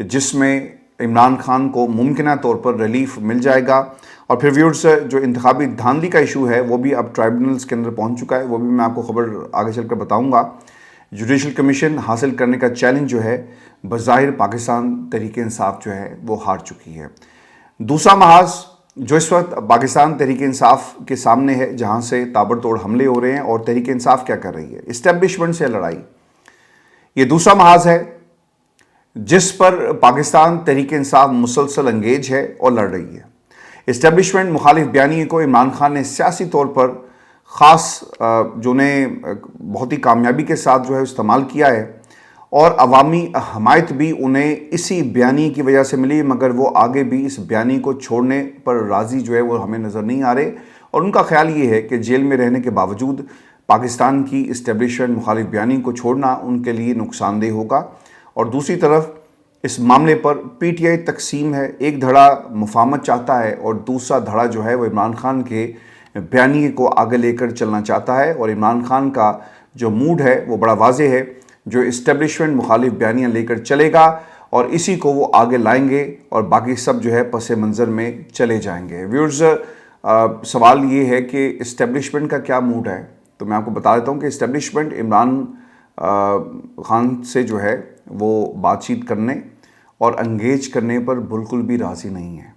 جس میں عمران خان کو ممکنہ طور پر ریلیف مل جائے گا. اور پھر ویورز جو انتخابی دھاندلی کا ایشو ہے وہ بھی اب ٹرائبونلز کے اندر پہنچ چکا ہے، وہ بھی میں آپ کو خبر آگے چل کر بتاؤں گا. جوڈیشل کمیشن حاصل کرنے کا چیلنج جو ہے بظاہر پاکستان تحریک انصاف جو ہے وہ ہار چکی ہے. دوسرا محاذ جو اس وقت پاکستان تحریک انصاف کے سامنے ہے، جہاں سے تابڑ توڑ حملے ہو رہے ہیں، اور تحریک انصاف کیا کر رہی ہے، اسٹیبلشمنٹ سے لڑائی. یہ دوسرا محاذ ہے جس پر پاکستان تحریک انصاف مسلسل انگیج ہے اور لڑ رہی ہے. اسٹیبلشمنٹ مخالف بیانیے کو عمران خان نے سیاسی طور پر خاص جو نے بہت ہی کامیابی کے ساتھ جو ہے استعمال کیا ہے، اور عوامی حمایت بھی انہیں اسی بیانیے کی وجہ سے ملی، مگر وہ آگے بھی اس بیانیے کو چھوڑنے پر راضی جو ہے وہ ہمیں نظر نہیں آ رہے. اور ان کا خیال یہ ہے کہ جیل میں رہنے کے باوجود پاکستان کی اسٹیبلشمنٹ مخالف بیانیے کو چھوڑنا ان کے لیے نقصان دہ ہوگا. اور دوسری طرف اس معاملے پر پی ٹی آئی تقسیم ہے، ایک دھڑا مفاہمت چاہتا ہے اور دوسرا دھڑا جو ہے وہ عمران خان کے بیانیے کو آگے لے کر چلنا چاہتا ہے. اور عمران خان کا جو موڈ ہے وہ بڑا واضح ہے، جو اسٹیبلشمنٹ مخالف بیانیاں لے کر چلے گا اور اسی کو وہ آگے لائیں گے، اور باقی سب جو ہے پس منظر میں چلے جائیں گے. ویورز سوال یہ ہے کہ اسٹیبلشمنٹ کا کیا موڈ ہے، تو میں آپ کو بتا دیتا ہوں کہ اسٹیبلشمنٹ عمران خان سے جو ہے وہ بات چیت کرنے اور انگیج کرنے پر بالکل بھی راضی نہیں ہے،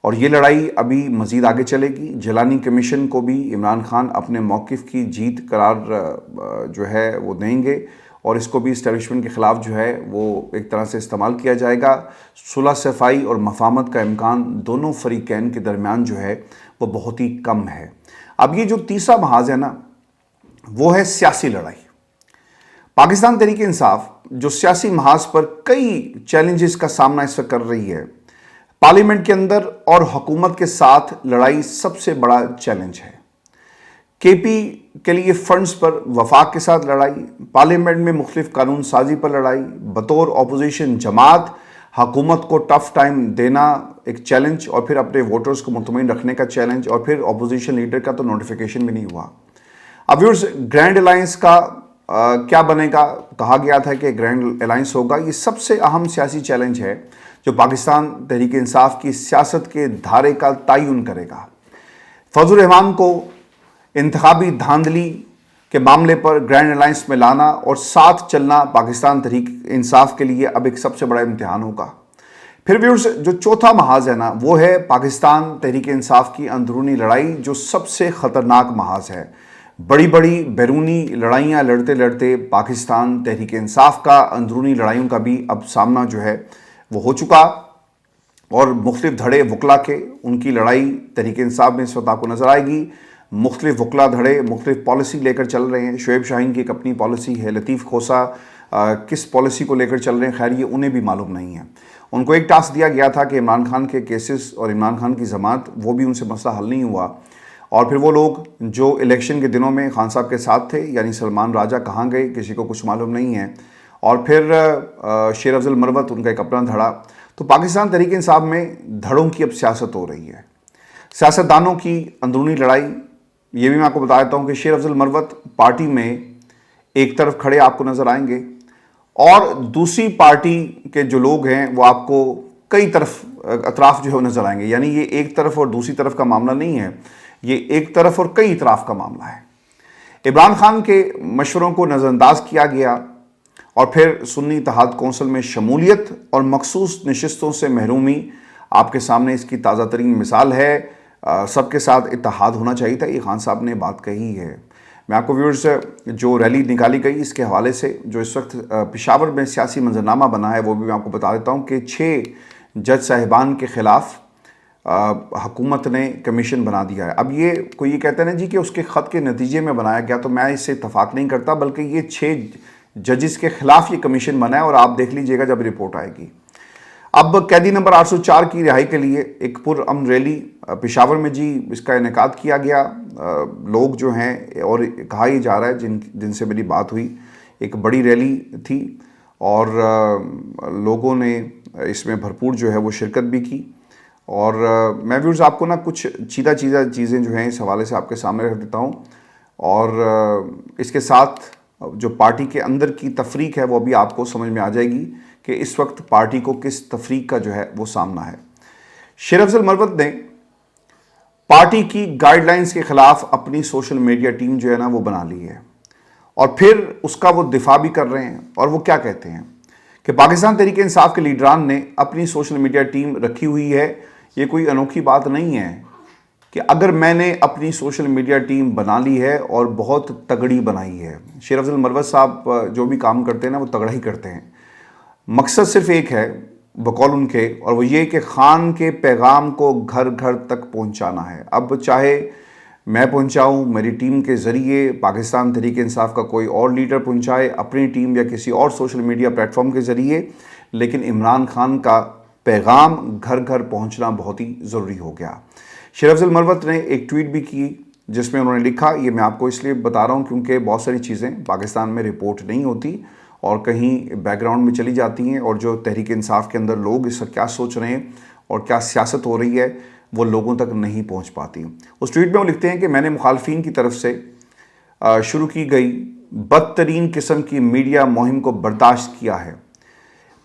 اور یہ لڑائی ابھی مزید آگے چلے گی. جیلانی کمیشن کو بھی عمران خان اپنے موقف کی جیت قرار جو ہے وہ دیں گے، اور اس کو بھی اسٹیبلشمنٹ کے خلاف جو ہے وہ ایک طرح سے استعمال کیا جائے گا. صلح صفائی اور مفاہمت کا امکان دونوں فریقین کے درمیان جو ہے وہ بہت ہی کم ہے. اب یہ جو تیسرا محاذ ہے نا، وہ ہے سیاسی لڑائی. پاکستان تحریک انصاف جو سیاسی محاذ پر کئی چیلنجز کا سامنا اس وقت کر رہی ہے. پارلیمنٹ کے اندر اور حکومت کے ساتھ لڑائی سب سے بڑا چیلنج ہے. کے پی کے لیے فنڈز پر وفاق کے ساتھ لڑائی، پارلیمنٹ میں مختلف قانون سازی پر لڑائی، بطور اپوزیشن جماعت حکومت کو ٹف ٹائم دینا ایک چیلنج، اور پھر اپنے ووٹرز کو مطمئن رکھنے کا چیلنج، اور پھر اپوزیشن لیڈر کا تو نوٹیفیکیشن بھی نہیں ہوا. اب ویورز گرینڈ الائنس کا کیا بنے گا؟ کہا گیا تھا کہ گرینڈ الائنس ہوگا. یہ سب سے اہم سیاسی چیلنج ہے جو پاکستان تحریک انصاف کی سیاست کے دھارے کا تعین کرے گا. فضل الرحمان کو انتخابی دھاندلی کے معاملے پر گرینڈ الائنس میں لانا اور ساتھ چلنا پاکستان تحریک انصاف کے لیے اب ایک سب سے بڑا امتحان ہوگا. پھر ویورز جو چوتھا محاذ ہے نا، وہ ہے پاکستان تحریک انصاف کی اندرونی لڑائی، جو سب سے خطرناک محاذ ہے. بڑی بڑی بیرونی لڑائیاں لڑتے لڑتے پاکستان تحریک انصاف کا اندرونی لڑائیوں کا بھی اب سامنا جو ہے وہ ہو چکا، اور مختلف دھڑے وکلا کے ان کی لڑائی تحریک انصاف میں اس وقت آپ کو نظر آئے گی. مختلف وکلا دھڑے مختلف پالیسی لے کر چل رہے ہیں. شعیب شاہین کی ایک اپنی پالیسی ہے، لطیف کھوسہ کس پالیسی کو لے کر چل رہے ہیں، خیر یہ انہیں بھی معلوم نہیں ہے. ان کو ایک ٹاسک دیا گیا تھا کہ عمران خان کے کیسز اور عمران خان کی ضمانت، وہ بھی ان سے مسئلہ حل نہیں ہوا. اور پھر وہ لوگ جو الیکشن کے دنوں میں خان صاحب کے ساتھ تھے، یعنی سلمان راجہ، کہاں گئے کسی کو کچھ معلوم نہیں ہے. اور پھر شیر افضل مروت، ان کا ایک اپنا دھڑا. تو پاکستان تحریک انصاف میں دھڑوں کی اب سیاست ہو رہی ہے، سیاستدانوں کی اندرونی لڑائی. یہ بھی میں آپ کو بتا دیتا ہوں کہ شیر افضل مروت پارٹی میں ایک طرف کھڑے آپ کو نظر آئیں گے، اور دوسری پارٹی کے جو لوگ ہیں وہ آپ کو کئی طرف اطراف جو ہے وہ نظر آئیں گے. یعنی یہ ایک طرف اور دوسری طرف کا معاملہ نہیں ہے، یہ ایک طرف اور کئی اطراف کا معاملہ ہے. عمران خان کے مشوروں کو نظر انداز کیا گیا، اور پھر سنی اتحاد کونسل میں شمولیت اور مخصوص نشستوں سے محرومی آپ کے سامنے اس کی تازہ ترین مثال ہے. سب کے ساتھ اتحاد ہونا چاہیے تھا، یہ خان صاحب نے بات کہی ہے. میں آپ کو ویورز جو ریلی نکالی گئی اس کے حوالے سے جو اس وقت پشاور میں سیاسی منظرنامہ بنا ہے وہ بھی میں آپ کو بتا دیتا ہوں کہ 6 جج صاحبان کے خلاف حکومت نے کمیشن بنا دیا ہے. اب یہ کوئی یہ کہتا ہے نا جی کہ اس کے خط کے نتیجے میں بنایا گیا، تو میں اس سے اتفاق نہیں کرتا، بلکہ یہ 6 ججز کے خلاف یہ کمیشن بنا ہے، اور آپ دیکھ لیجئے گا جب رپورٹ آئے گی. اب قیدی نمبر 804 کی رہائی کے لیے ایک پرامن ریلی پشاور میں جی اس کا انعقاد کیا گیا. لوگ جو ہیں، اور کہا یہ جا رہا ہے جن سے میری بات ہوئی، ایک بڑی ریلی تھی، اور لوگوں نے اس میں بھرپور جو ہے وہ شرکت بھی کی. اور میں ویورز آپ کو نا کچھ چیزیں جو ہیں اس حوالے سے آپ کے سامنے رکھ دیتا ہوں، اور اس کے ساتھ جو پارٹی کے اندر کی تفریق ہے وہ بھی آپ کو سمجھ میں آ جائے گی کہ اس وقت پارٹی کو کس تفریق کا جو ہے وہ سامنا ہے۔ شیر افضل مروت نے پارٹی کی گائیڈ لائنز کے خلاف اپنی سوشل میڈیا ٹیم جو ہے نا وہ بنا لی ہے، اور پھر اس کا وہ دفاع بھی کر رہے ہیں۔ اور وہ کیا کہتے ہیں کہ پاکستان تحریک انصاف کے لیڈران نے اپنی سوشل میڈیا ٹیم رکھی ہوئی ہے، یہ کوئی انوکھی بات نہیں ہے کہ اگر میں نے اپنی سوشل میڈیا ٹیم بنا لی ہے اور بہت تگڑی بنائی ہے۔ شیر افضل مروت صاحب جو بھی کام کرتے ہیں نا وہ تگڑا ہی کرتے ہیں۔ مقصد صرف ایک ہے بقول ان کے، اور وہ یہ کہ خان کے پیغام کو گھر گھر تک پہنچانا ہے۔ اب چاہے میں پہنچاؤں، میری ٹیم کے ذریعے پاکستان تحریک انصاف کا کوئی اور لیڈر پہنچائے اپنی ٹیم یا کسی اور سوشل میڈیا پلیٹ فارم کے ذریعے، لیکن عمران خان کا پیغام گھر گھر پہنچنا بہت ہی ضروری ہو گیا۔ شیر افضل مروت نے ایک ٹویٹ بھی کی جس میں انہوں نے لکھا، یہ میں آپ کو اس لیے بتا رہا ہوں کیونکہ بہت ساری چیزیں پاکستان میں رپورٹ نہیں ہوتی اور کہیں بیک گراؤنڈ میں چلی جاتی ہیں، اور جو تحریک انصاف کے اندر لوگ اس وقت کیا سوچ رہے ہیں اور کیا سیاست ہو رہی ہے وہ لوگوں تک نہیں پہنچ پاتی۔ اس ٹویٹ میں وہ لکھتے ہیں کہ میں نے مخالفین کی طرف سے شروع کی گئی بدترین قسم کی میڈیا مہم کو برداشت کیا ہے۔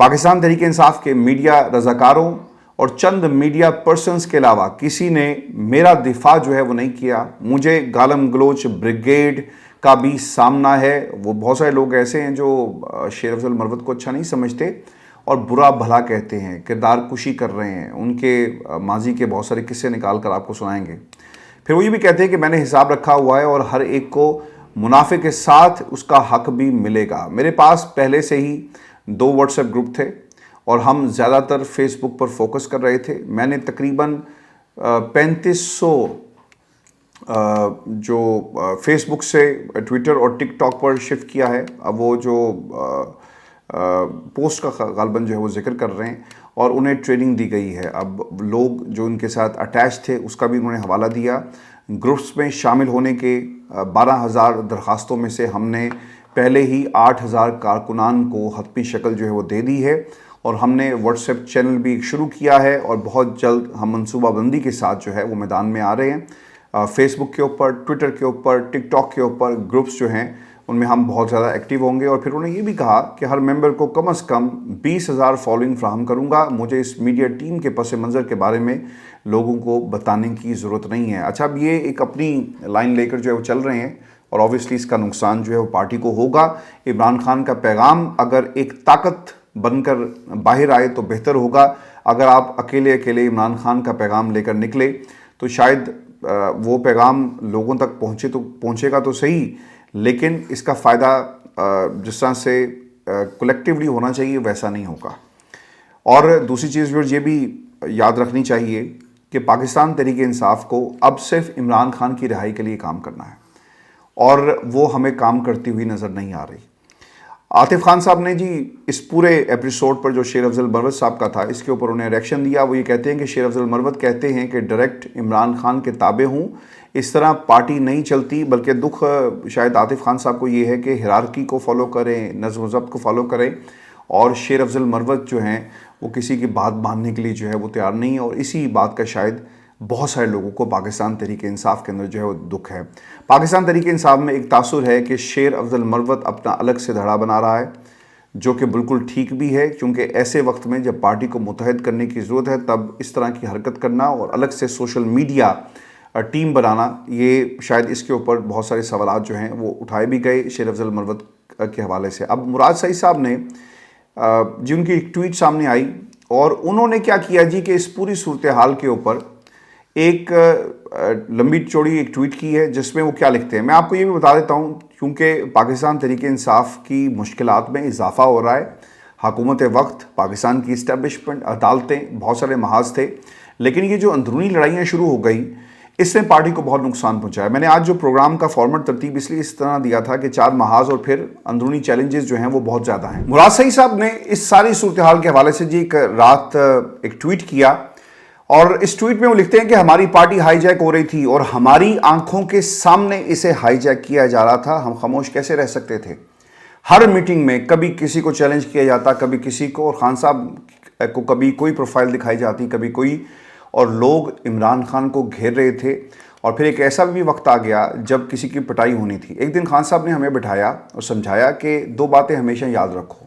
پاکستان تحریک انصاف کے میڈیا رضاکاروں اور چند میڈیا پرسنز کے علاوہ کسی نے میرا دفاع جو ہے وہ نہیں کیا۔ مجھے گالم گلوچ بریگیڈ کا بھی سامنا ہے۔ وہ بہت سارے لوگ ایسے ہیں جو شیر افضل مروت کو اچھا نہیں سمجھتے اور برا بھلا کہتے ہیں، کردار کشی کر رہے ہیں، ان کے ماضی کے بہت سارے قصے نکال کر آپ کو سنائیں گے۔ پھر وہ یہ بھی کہتے ہیں کہ میں نے حساب رکھا ہوا ہے اور ہر ایک کو منافع کے ساتھ اس کا حق بھی ملے گا۔ میرے پاس پہلے سے ہی 2 واٹس ایپ گروپ تھے اور ہم زیادہ تر فیس بک پر فوکس کر رہے تھے۔ میں نے تقریباً 3500 جو فیس بک سے ٹویٹر اور ٹک ٹاک پر شفٹ کیا ہے۔ اب وہ جو پوسٹ کا غالباً جو ہے وہ ذکر کر رہے ہیں اور انہیں ٹریننگ دی گئی ہے۔ اب لوگ جو ان کے ساتھ اٹیچ تھے اس کا بھی انہوں نے حوالہ دیا۔ گروپس میں شامل ہونے کے 12,000 درخواستوں میں سے ہم نے پہلے ہی 8,000 کارکنان کو حتمی شکل جو ہے وہ دے دی ہے، اور ہم نے واٹس ایپ چینل بھی شروع کیا ہے اور بہت جلد ہم منصوبہ بندی کے ساتھ جو ہے وہ میدان میں آ رہے ہیں۔ فیس بک کے اوپر، ٹویٹر کے اوپر، ٹک ٹاک کے اوپر گروپس جو ہیں ان میں ہم بہت زیادہ ایکٹیو ہوں گے، اور پھر انہوں نے یہ بھی کہا کہ ہر ممبر کو کم از کم 20,000 فالوئنگ فراہم کروں گا۔ مجھے اس میڈیا ٹیم کے پس منظر کے بارے میں لوگوں کو بتانے کی ضرورت نہیں ہے۔ اچھا، اب یہ ایک اپنی لائن لے کر جو ہے وہ چل رہے ہیں، اور اوبویسلی اس کا نقصان جو ہے وہ پارٹی کو ہوگا۔ عمران خان کا پیغام اگر ایک طاقت بن کر باہر آئے تو بہتر ہوگا۔ اگر آپ اکیلے عمران خان کا پیغام لے کر نکلے تو شاید وہ پیغام لوگوں تک پہنچے گا تو صحیح، لیکن اس کا فائدہ جس طرح سے کلیکٹیولی ہونا چاہیے ویسا نہیں ہوگا۔ اور دوسری چیز یہ بھی یاد رکھنی چاہیے کہ پاکستان تحریک انصاف کو اب صرف عمران خان کی رہائی کے لیے کام کرنا ہے، اور وہ ہمیں کام کرتی ہوئی نظر نہیں آ رہی۔ عاطف خان صاحب نے جی اس پورے ایپیسوڈ پر جو شیر افضل مروت صاحب کا تھا اس کے اوپر انہیں ریئیکشن دیا۔ وہ یہ کہتے ہیں کہ شیر افضل مروت کہتے ہیں کہ ڈائریکٹ عمران خان کے تابع ہوں، اس طرح پارٹی نہیں چلتی، بلکہ دکھ شاید عاطف خان صاحب کو یہ ہے کہ ہیرارکی کو فالو کریں، نظم و ضبط کو فالو کریں، اور شیر افضل مروت جو ہیں وہ کسی کی بات ماننے کے لیے جو ہے وہ تیار نہیں ہے، اور اسی بات کا شاید بہت سارے لوگوں کو پاکستان تحریک انصاف کے اندر جو ہے وہ دکھ ہے۔ پاکستان تحریک انصاف میں ایک تاثر ہے کہ شیر افضل مروت اپنا الگ سے دھڑا بنا رہا ہے، جو کہ بالکل ٹھیک بھی ہے، کیونکہ ایسے وقت میں جب پارٹی کو متحد کرنے کی ضرورت ہے تب اس طرح کی حرکت کرنا اور الگ سے سوشل میڈیا ٹیم بنانا، یہ شاید اس کے اوپر بہت سارے سوالات جو ہیں وہ اٹھائے بھی گئے شیر افضل مروت کے حوالے سے۔ اب مراد سعید صاحب نے جن کی ایک ٹویٹ سامنے آئی، اور انہوں نے کیا کیا جی کہ اس پوری صورتحال کے اوپر ایک لمبی چوڑی ایک ٹویٹ کی ہے جس میں وہ کیا لکھتے ہیں۔ میں آپ کو یہ بھی بتا دیتا ہوں، کیونکہ پاکستان تحریک انصاف کی مشکلات میں اضافہ ہو رہا ہے۔ حکومت وقت، پاکستان کی اسٹیبلشمنٹ، عدالتیں، بہت سارے محاذ تھے، لیکن یہ جو اندرونی لڑائیاں شروع ہو گئی اس نے پارٹی کو بہت نقصان پہنچایا۔ میں نے آج جو پروگرام کا فارمیٹ ترتیب اس لیے اس طرح دیا تھا کہ 4 محاذ اور پھر اندرونی چیلنجز جو ہیں وہ بہت زیادہ ہیں۔ مراد سعید صاحب نے اس ساری صورتحال کے حوالے سے جی ایک رات ایک ٹویٹ کیا، اور اس ٹویٹ میں وہ لکھتے ہیں کہ ہماری پارٹی ہائی جیک ہو رہی تھی اور ہماری آنکھوں کے سامنے اسے ہائی جیک کیا جا رہا تھا، ہم خاموش کیسے رہ سکتے تھے؟ ہر میٹنگ میں کبھی کسی کو چیلنج کیا جاتا، کبھی کسی کو، اور خان صاحب کو کبھی کوئی پروفائل دکھائی جاتی، کبھی کوئی، اور لوگ عمران خان کو گھیر رہے تھے۔ اور پھر ایک ایسا بھی وقت آ گیا جب کسی کی پٹائی ہونی تھی۔ ایک دن خان صاحب نے ہمیں بٹھایا اور سمجھایا کہ 2 باتیں ہمیشہ یاد رکھو،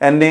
NA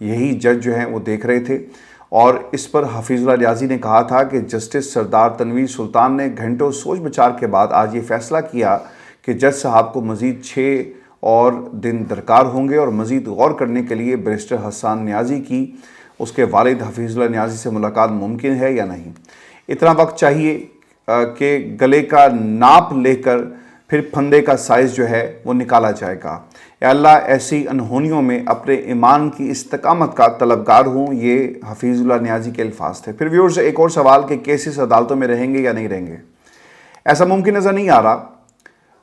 یہی جج جو ہیں وہ دیکھ رہے تھے، اور اس پر حفیظ اللہ نیازی نے کہا تھا کہ جسٹس سردار تنویر سلطان نے گھنٹوں سوچ بچار کے بعد آج یہ فیصلہ کیا کہ جج صاحب کو مزید 6 اور دن درکار ہوں گے اور مزید غور کرنے کے لیے بیرسٹر حسان نیازی کی اس کے والد حفیظ اللہ نیازی سے ملاقات ممکن ہے یا نہیں۔ اتنا وقت چاہیے کہ گلے کا ناپ لے کر پھر پھندے کا سائز جو ہے وہ نکالا جائے گا۔ اے اللہ ایسی انہونیوں میں اپنے ایمان کی استقامت کا طلبگار ہوں، یہ حفیظ اللہ نیازی کے الفاظ تھے۔ پھر ویورز ایک اور سوال کہ کیسز عدالتوں میں رہیں گے یا نہیں رہیں گے؟ ایسا ممکن نظر نہیں آ رہا۔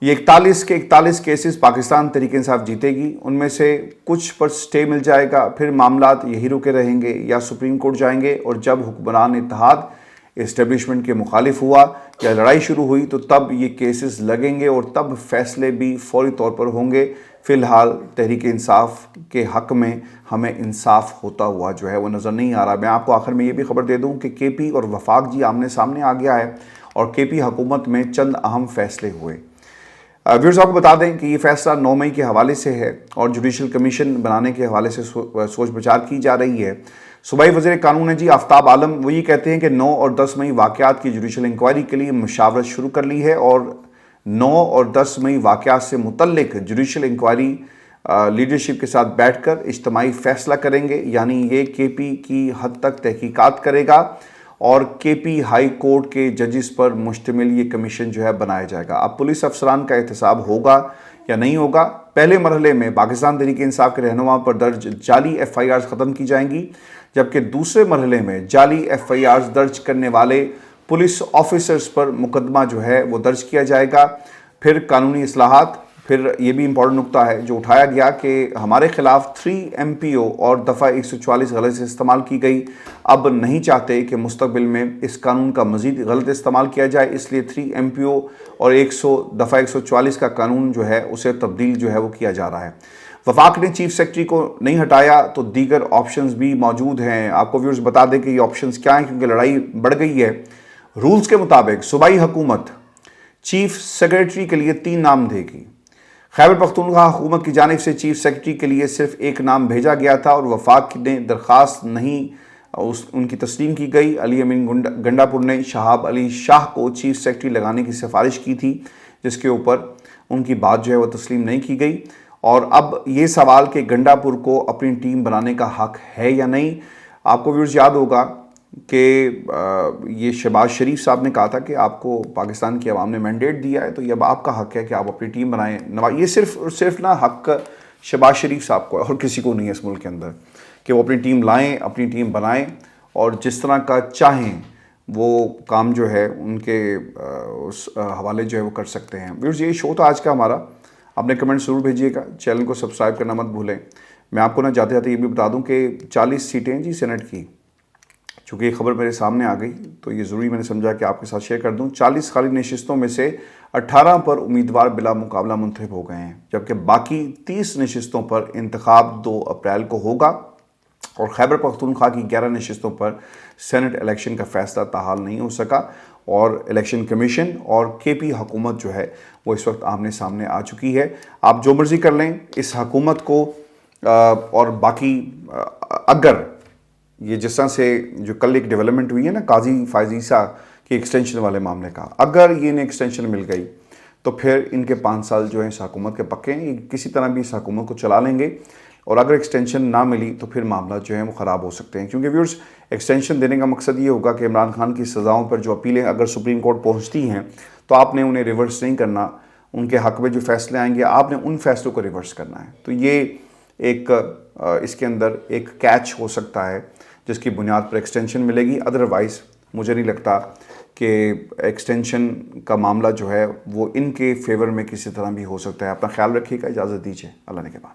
یہ 41 کے 41 کیسز پاکستان تحریک انصاف جیتے گی، ان میں سے کچھ پر سٹے مل جائے گا، پھر معاملات یہی رکے رہیں گے یا سپریم کورٹ جائیں گے، اور جب حکمران اتحاد اسٹیبلشمنٹ کے مخالف ہوا یا لڑائی شروع ہوئی تو تب یہ کیسز لگیں گے اور تب فیصلے بھی فوری طور پر ہوں گے۔ فی الحال تحریک انصاف کے حق میں ہمیں انصاف ہوتا ہوا جو ہے وہ نظر نہیں آ رہا۔ میں آپ کو آخر میں یہ بھی خبر دے دوں کہ کے پی اور وفاق جی آمنے سامنے آ گیا ہے، اور کے پی حکومت میں چند اہم فیصلے ہوئے۔ ویورز آپ کو بتا دیں کہ یہ فیصلہ 9 مئی کے حوالے سے ہے اور جوڈیشل کمیشن بنانے کے حوالے سے سوچ بچار کی جا رہی ہے۔ صوبائی وزیر قانون ہے جی آفتاب عالم، وہ یہ کہتے ہیں کہ 9 اور 10 مئی واقعات کی جوڈیشل انکوائری کے لیے مشاورت شروع کر لی ہے، اور 9 اور 10 مئی واقعات سے متعلق جوڈیشل انکوائری لیڈرشپ کے ساتھ بیٹھ کر اجتماعی فیصلہ کریں گے، یعنی یہ کے پی کی حد تک تحقیقات کرے گا اور کے پی ہائی کورٹ کے ججز پر مشتمل یہ کمیشن جو ہے بنایا جائے گا۔ اب پولیس افسران کا احتساب ہوگا یا نہیں ہوگا؟ پہلے مرحلے میں پاکستان تحریک انصاف کے رہنما پر درج جعلی ایف آئی آرز ختم کی جائیں گی، جبکہ دوسرے مرحلے میں جعلی ایف آئی آرز درج کرنے والے پولیس آفیسرز پر مقدمہ جو ہے وہ درج کیا جائے گا۔ پھر قانونی اصلاحات، پھر یہ بھی امپورٹنٹ نکتہ ہے جو اٹھایا گیا کہ ہمارے خلاف 3 MPO اور دفعہ 144 غلط سے استعمال کی گئی، اب نہیں چاہتے کہ مستقبل میں اس قانون کا مزید غلط استعمال کیا جائے، اس لیے 3 MPO اور دفعہ 144 کا قانون جو ہے اسے تبدیل جو ہے وہ کیا جا رہا ہے۔ وفاق نے چیف سیکرٹری کو نہیں ہٹایا تو دیگر آپشنز بھی موجود ہیں۔ آپ کو ویورز بتا دیں کہ یہ آپشنز کیا ہیں، کیونکہ لڑائی بڑھ گئی ہے۔ رولز کے مطابق صوبائی حکومت چیف سیکرٹری کے لیے 3 نام دے گی۔ خیبر پختونخوا حکومت کی جانب سے چیف سیکرٹری کے لیے صرف 1 نام بھیجا گیا تھا اور وفاق نے درخواست نہیں ان کی تسلیم کی گئی۔ علی امین گنڈا پور نے شہاب علی شاہ کو چیف سیکرٹری لگانے کی سفارش کی تھی، جس کے اوپر ان کی بات جو ہے وہ تسلیم نہیں کی گئی، اور اب یہ سوال کہ گنڈا پور کو اپنی ٹیم بنانے کا حق ہے یا نہیں۔ آپ کو ویورز یاد ہوگا کہ یہ شہباز شریف صاحب نے کہا تھا کہ آپ کو پاکستان کی عوام نے مینڈیٹ دیا ہے تو یہ اب آپ کا حق ہے کہ آپ اپنی ٹیم بنائیں۔ یہ صرف نہ حق شہباز شریف صاحب کو ہے اور کسی کو نہیں ہے اس ملک کے اندر، کہ وہ اپنی ٹیم لائیں، اپنی ٹیم بنائیں اور جس طرح کا چاہیں وہ کام جو ہے ان کے حوالے جو ہے وہ کر سکتے ہیں۔ ویورز یہ شو تھا آج کا ہمارا، اپنے کمنٹ ضرور بھیجیے گا، چینل کو سبسکرائب کرنا مت بھولیں۔ میں آپ کو نہ جاتے جاتے یہ بھی بتا دوں کہ 40 سیٹیں جی سینٹ کی، چونکہ یہ خبر میرے سامنے آ گئی تو یہ ضروری میں نے سمجھا کہ آپ کے ساتھ شیئر کر دوں۔ 40 خالی نشستوں میں سے 18 پر امیدوار بلا مقابلہ منتخب ہو گئے ہیں، جبکہ باقی 30 نشستوں پر انتخاب 2 اپریل کو ہوگا، اور خیبر پختونخوا کی 11 نشستوں پر سینٹ الیکشن کا فیصلہ تاحال نہیں ہو سکا، اور الیکشن کمیشن اور کے پی حکومت جو ہے وہ اس وقت آمنے سامنے آ چکی ہے۔ آپ جو مرضی کر لیں اس حکومت کو، اور باقی اگر یہ جس طرح سے جو کل ایک ڈیولپمنٹ ہوئی ہے نا قاضی فائز عیسیٰ کی ایکسٹینشن والے معاملے کا، اگر یہ انہیں ایکسٹینشن مل گئی تو پھر ان کے 5 سال جو ہیں اس حکومت کے پکے ہیں، یہ کسی طرح بھی اس حکومت کو چلا لیں گے، اور اگر ایکسٹینشن نہ ملی تو پھر معاملات جو ہیں وہ خراب ہو سکتے ہیں، کیونکہ ویورز ایکسٹینشن دینے کا مقصد یہ ہوگا کہ عمران خان کی سزاؤں پر جو اپیلیں اگر سپریم کورٹ پہنچتی ہیں تو آپ نے انہیں ریورس نہیں کرنا، ان کے حق میں جو فیصلے آئیں گے آپ نے ان فیصلوں کو ریورس کرنا ہے۔ تو یہ ایک اس کے اندر ایک کیچ ہو سکتا ہے جس کی بنیاد پر ایکسٹینشن ملے گی، ادروائز مجھے نہیں لگتا کہ ایکسٹینشن کا معاملہ جو ہے وہ ان کے فیور میں کسی طرح بھی ہو سکتا ہے۔ اپنا خیال رکھیے گا، اجازت دیجیے، اللہ نے کے بعد۔